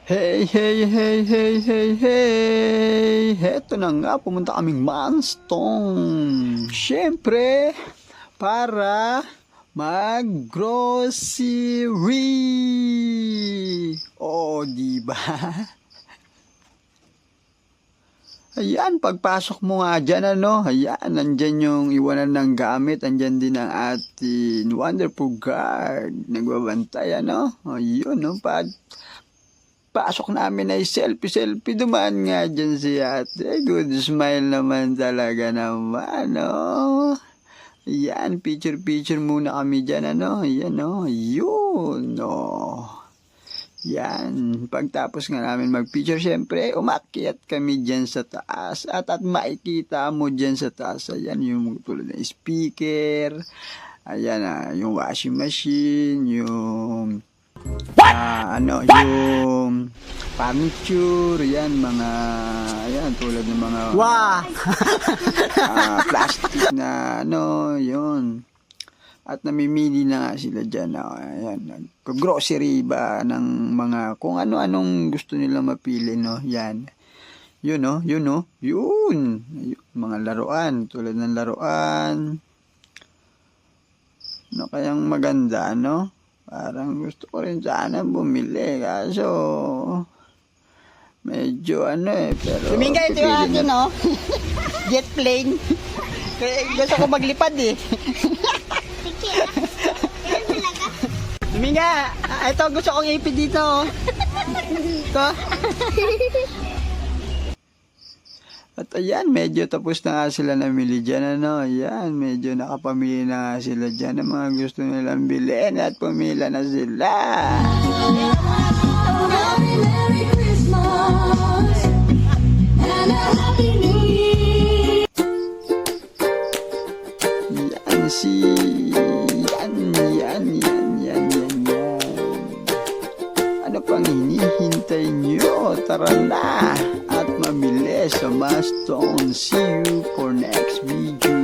Hey, hey, hey, hey, hey, hey! Heto na nga, pumunta kaming Milestone. Siyempre, para mag-grocery. Oo, diba? Ayan, pagpasok mo nga dyan, ayan, nandyan yung iwanan ng gamit, andyan din ang ating wonderful guard, nagbabantay, ayun, pasok namin ay selfie, dumaan nga dyan si ate, good smile naman talaga naman, ayan, picture muna kami dyan, ayan, yun, yan, pagtapos nga namin mag-picture, syempre, umakyat kami dyan sa taas. At makikita mo dyan sa taas, ayan, yung tulad ng speaker, ayan, yung washing machine, yung, yung furniture, yan, mga, ayan, tulad ng mga, plastic na, yun. At namimili na nga sila dyan. Ayan, grocery ba ng mga kung ano-anong gusto nila mapili, yan. Yun, yun. Mga laruan, tulad ng laruan. Kayang maganda, Parang gusto ko rin sana bumili. Kaso, medyo pero... Tuminga ito yung akin, Jet plane. Gusto ko maglipad, Tuminga! Ito, gusto kong ipid dito, Ito. At ayan, medyo tapos na nga sila namili dyan, Ayan, medyo nakapamili na nga sila dyan ng mga gusto nilang bilhin at pumila na sila. Merry Christmas and a Happy New Year. Yan. Ano pang hinihintay nyo? Tara na at mamili sa Milestone. See you for next video.